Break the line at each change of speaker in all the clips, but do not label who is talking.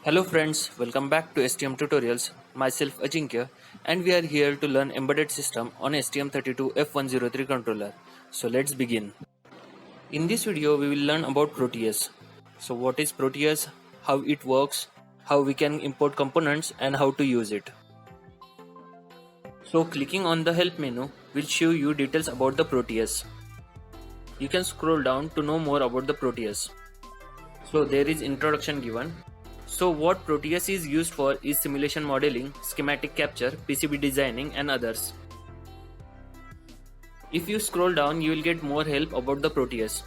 Hello friends, welcome back to STM Tutorials. Myself Ajinkya, and we are here to learn embedded system on STM32F103 controller. So let's begin. In this video we will learn about Proteus. So what is Proteus, how it works, how we can import components and how to use it. So clicking on the help menu will show you details about the Proteus. You can scroll down to know more about the Proteus. So there is introduction given. So what Proteus is used for is simulation modeling, schematic capture, PCB designing and others. If you scroll down you will get more help about the Proteus.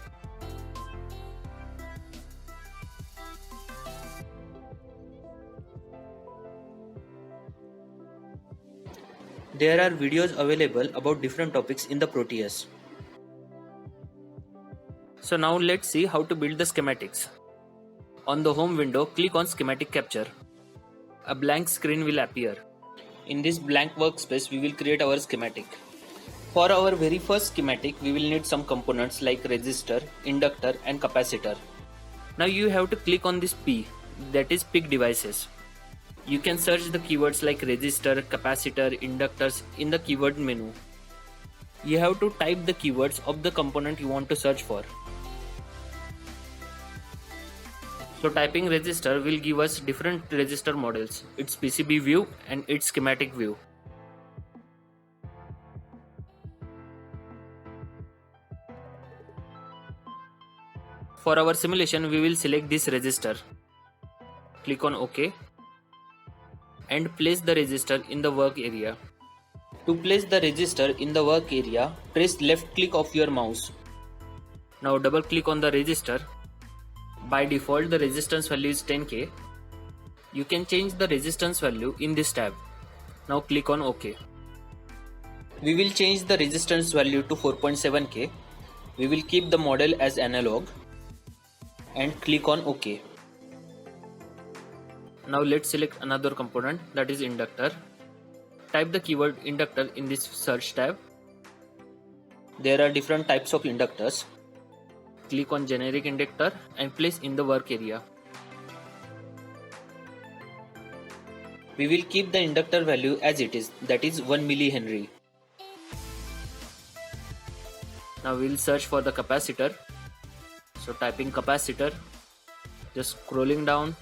There are videos available about different topics in the Proteus. So now let's see how to build the schematics. On the home window, click on schematic capture. A blank screen will appear. In this blank workspace, we will create our schematic. For our very first schematic, we will need some components like resistor, inductor and capacitor. Now you have to click on this P, that is pick devices. You can search the keywords like resistor, capacitor, inductors in the keyword menu. You have to type the keywords of the component you want to search for. So typing resistor will give us different resistor models, its PCB view and its schematic view. For our simulation we will select this resistor. Click on OK and place the resistor in the work area. To place the resistor in the work area, press left click of your mouse. Now double click on the resistor. By default the resistance value is 10K. You can change the resistance value in this tab. Now click on OK. We will change the resistance value to 4.7K. We will keep the model as analog and click on OK. Now let's select another component, that is inductor. Type the keyword inductor in this search tab. There are different types of inductors. Click on generic inductor and place in the work area. We will keep the inductor value as it is, that is 1 millihenry. Now we will search for the capacitor. So typing capacitor, just scrolling down.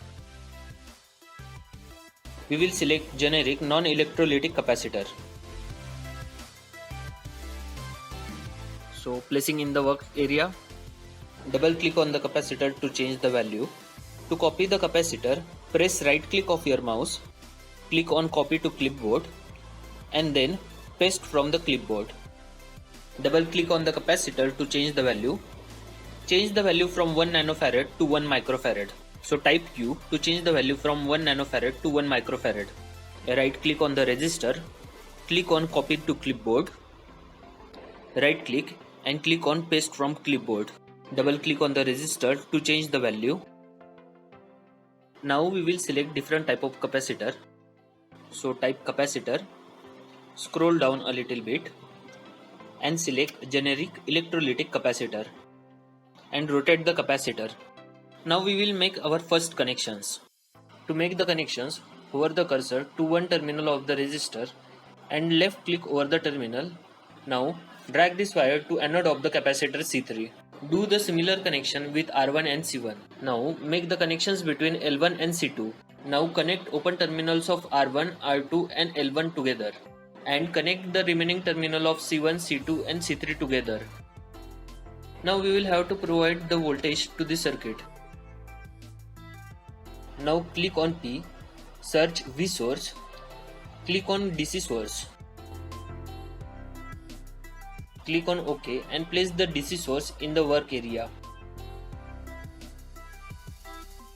We will select generic non-electrolytic capacitor. So placing in the work area. Double click on the capacitor to change the value. To copy the capacitor, press right click of your mouse, click on copy to clipboard and then paste from the clipboard. Double click on the capacitor to change the value. Change the value from 1 nanofarad to 1 microfarad. So type Q to change the value from 1 nanofarad to 1 microfarad. Right click on the resistor, click on copy to clipboard, right click and click on paste from clipboard. Double click on the resistor to change the value. Now we will select different type of capacitor. So type capacitor, scroll down a little bit and select generic electrolytic capacitor and rotate the capacitor. Now we will make our first connections. To make the connections, hover the cursor to one terminal of the resistor and left click over the terminal. Now drag this wire to anode of the capacitor C3. Do the similar connection with R1 and C1. Now make the connections between L1 and C2. Now connect open terminals of R1, R2 and L1 together and connect the remaining terminal of C1, C2 and C3 together. Now we will have to provide the voltage to the circuit. Now click on P, search V source, click on DC source. Click on OK and place the DC source in the work area.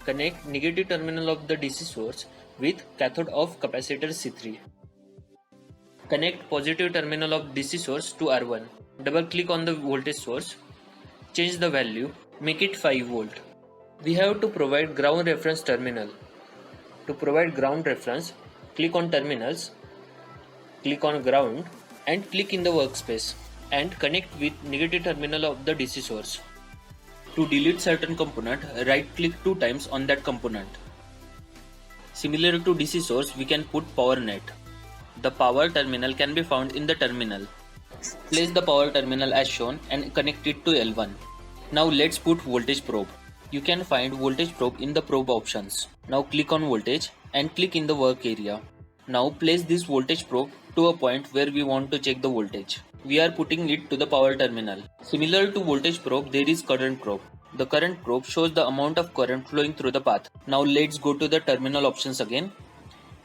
Connect negative terminal of the DC source with cathode of capacitor C3. Connect positive terminal of DC source to R1. Double click on the voltage source. Change the value. Make it 5 volt. We have to provide ground reference terminal. To provide ground reference, click on terminals. Click on ground and click in the workspace and connect with negative terminal of the DC source. To delete certain component, right click 2 times on that component. Similar to DC source, we can put power net. The power terminal can be found in the terminal. Place the power terminal as shown and connect it to L1. Now let's put voltage probe. You can find voltage probe in the probe options. Now click on voltage and click in the work area. Now place this voltage probe to a point where we want to check the voltage. We are putting it to the power terminal. Similar to voltage probe, there is current probe. The current probe shows the amount of current flowing through the path. Now let's go to the terminal options again.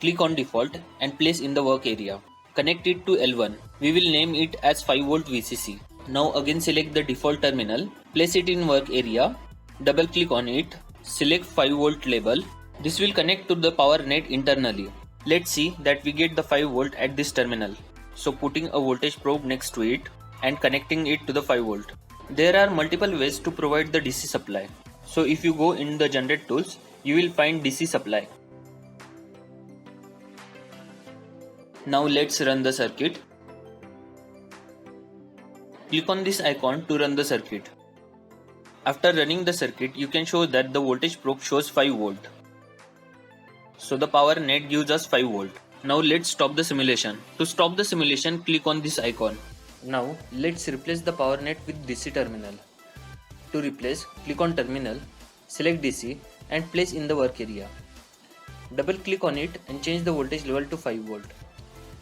Click on default and place in the work area. Connect it to L1. We will name it as 5V VCC. Now again select the default terminal, place it in work area, double click on it, select 5V label. This will connect to the power net internally. Let's see that we get the 5V at this terminal. So putting a voltage probe next to it and connecting it to the 5V. There are multiple ways to provide the DC supply. So if you go in the generate tools, you will find DC supply. Now let's run the circuit. Click on this icon to run the circuit. After running the circuit, you can show that the voltage probe shows 5V. So the power net gives us 5V. Now let's stop the simulation. To stop the simulation, click on this icon. Now let's replace the power net with DC terminal. To replace, click on terminal, select DC and place in the work area. Double click on it and change the voltage level to 5V.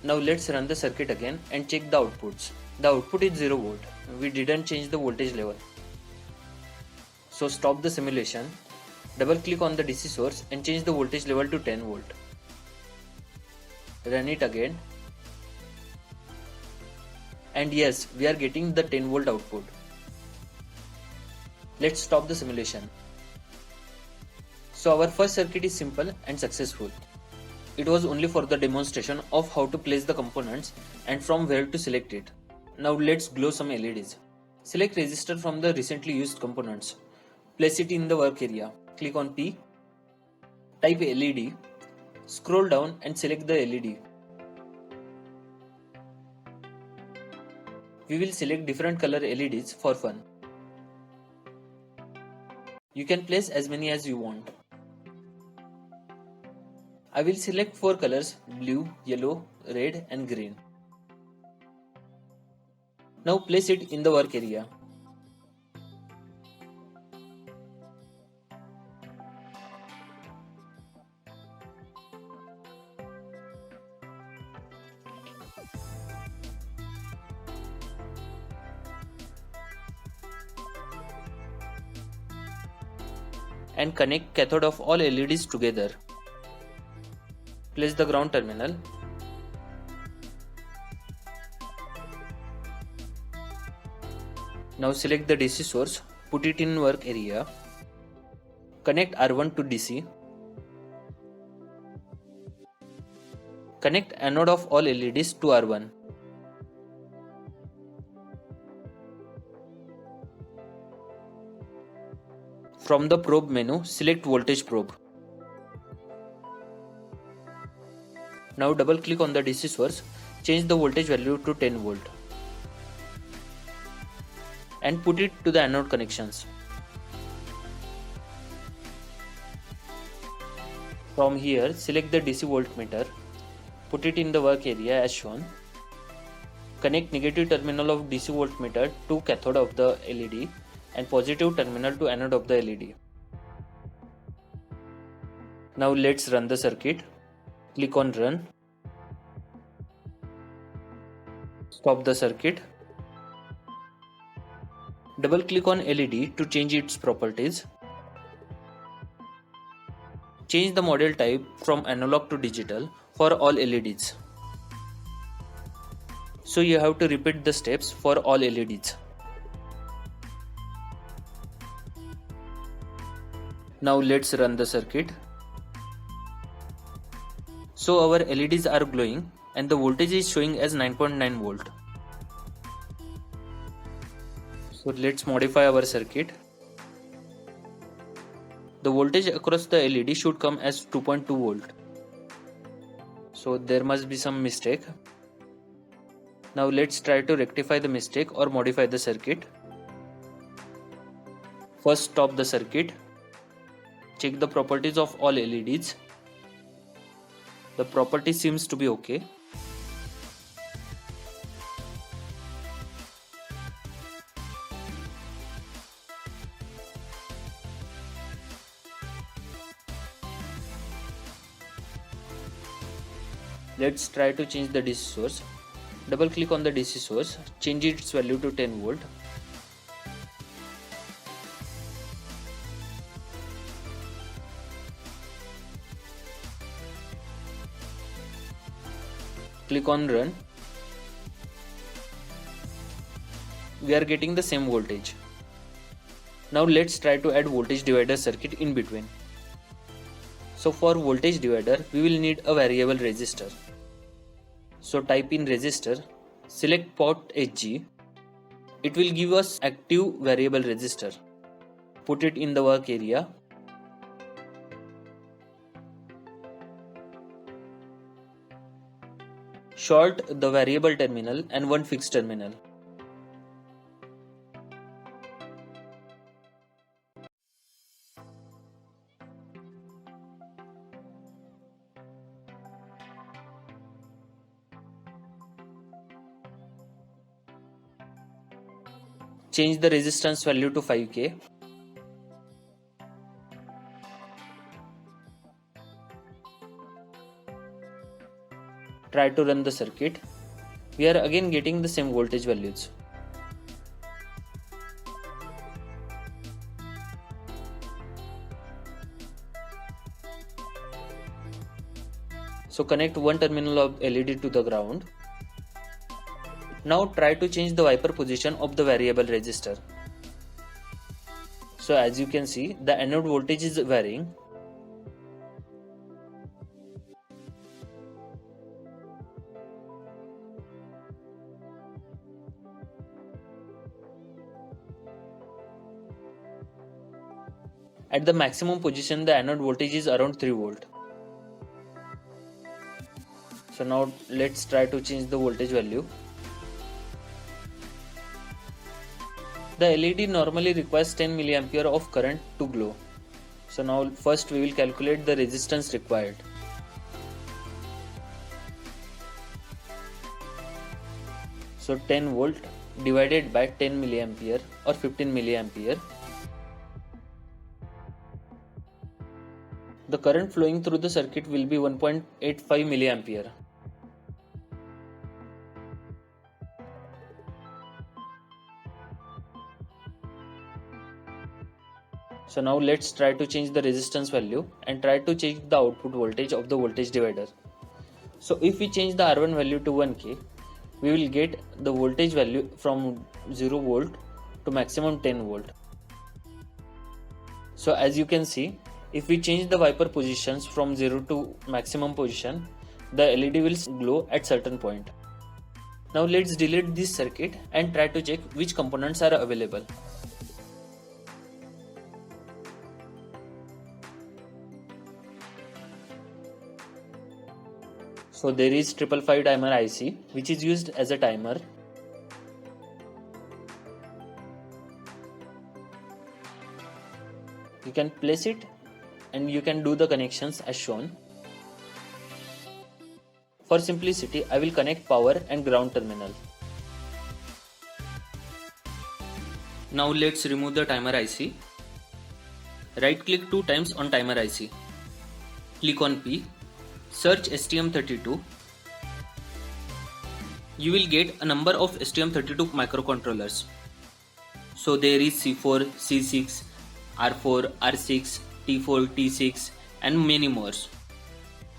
Now let's run the circuit again and check the outputs. The output is 0V. We didn't change the voltage level. So stop the simulation. Double click on the DC source and change the voltage level to 10V. Run it again. And yes, we are getting the 10V output. Let's stop the simulation. So our first circuit is simple and successful. It was only for the demonstration of how to place the components and from where to select it. Now let's glow some LEDs. Select resistor from the recently used components. Place it in the work area. Click on P. Type LED. Scroll down and select the LED. We will select different color LEDs for fun. You can place as many as you want. I will select 4 colors: blue, yellow, red and green. Now place it in the work area. And connect cathode of all LEDs together. Place the ground terminal. Now select the DC source, put it in work area. Connect R1 to DC. Connect anode of all LEDs to R1. From the probe menu, select voltage probe. Now double click on the DC source, change the voltage value to 10V and put it to the anode connections. From here, select the DC voltmeter, put it in the work area as shown. Connect negative terminal of DC voltmeter to cathode of the LED and positive terminal to anode of the LED. Now let's run the circuit. Click on run. Stop the circuit. Double click on LED to change its properties. Change the model type from analog to digital for all LEDs. So you have to repeat the steps for all LEDs. Now let's run the circuit. So our LEDs are glowing and the voltage is showing as 9.9V. So let's modify our circuit. The voltage across the LED should come as 2.2V. So there must be some mistake. Now let's try to rectify the mistake or modify the circuit. First stop the circuit. Check the properties of all LEDs. The property seems to be okay. Let's try to change the DC source. Double click on the DC source, change its value to 10 volt. Click on run. We are getting the same voltage. Now let's try to add voltage divider circuit in between. So for voltage divider, we will need a variable resistor. So type in resistor, select port HG. It will give us active variable resistor. Put it in the work area. Short the variable terminal and one fixed terminal. Change the resistance value to 5K. Try to run the circuit. We are again getting the same voltage values. So connect one terminal of LED to the ground. Now try to change the wiper position of the variable resistor. So as you can see, the anode voltage is varying. At the maximum position, the anode voltage is around 3 volt. So now let's try to change the voltage value. The LED normally requires 10 mA of current to glow. So now first we will calculate the resistance required. So 10 volt divided by 10 mA or 15 mA. The current flowing through the circuit will be 1.85 mA. So now let's try to change the resistance value and try to change the output voltage of the voltage divider. So if we change the R1 value to 1K, we will get the voltage value from 0 volt to maximum 10 volt. So as you can see, if we change the wiper positions from 0 to maximum position, the LED will glow at certain point. Now let's delete this circuit and try to check which components are available. So there is 555 timer IC which is used as a timer. You can place it and you can do the connections as shown. For simplicity, I will connect power and ground terminal. Now let's remove the timer IC. Right click 2 times on timer IC. Click on P. Search STM32. You will get a number of STM32 microcontrollers. So there is C4, C6, R4, R6, T4, T6 and many more.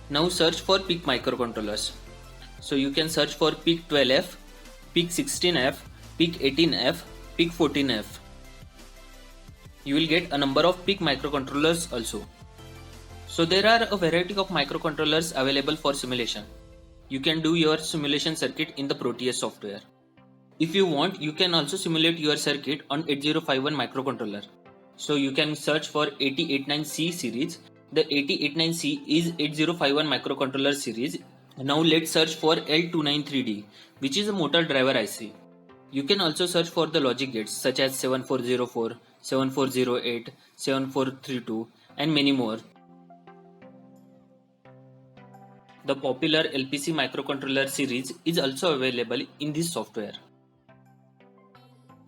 Now search for PIC microcontrollers. So you can search for PIC 12F, PIC 16F, PIC 18F, PIC 14F. You will get a number of PIC microcontrollers also. So there are a variety of microcontrollers available for simulation. You can do your simulation circuit in the Proteus software. If you want, you can also simulate your circuit on 8051 microcontroller. So you can search for 8089C series. The 8089C is 8051 microcontroller series. Now let's search for L293D, which is a motor driver IC. You can also search for the logic gates such as 7404, 7408, 7432 and many more. The popular LPC microcontroller series is also available in this software.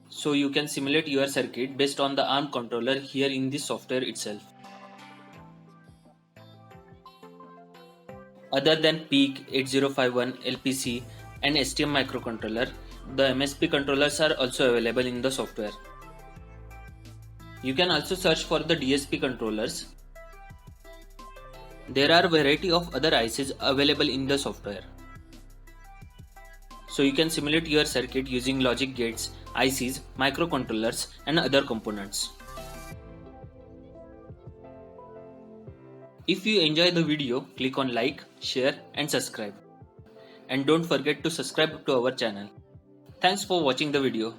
So you can simulate your circuit based on the ARM controller here in this software itself. Other than PEEK 8051 LPC and STM microcontroller, the MSP controllers are also available in the software. You can also search for the DSP controllers. There are a variety of other ICs available in the software. So you can simulate your circuit using logic gates, ICs, microcontrollers and other components. If you enjoy the video, click on like, share and subscribe. And don't forget to subscribe to our channel. Thanks for watching the video.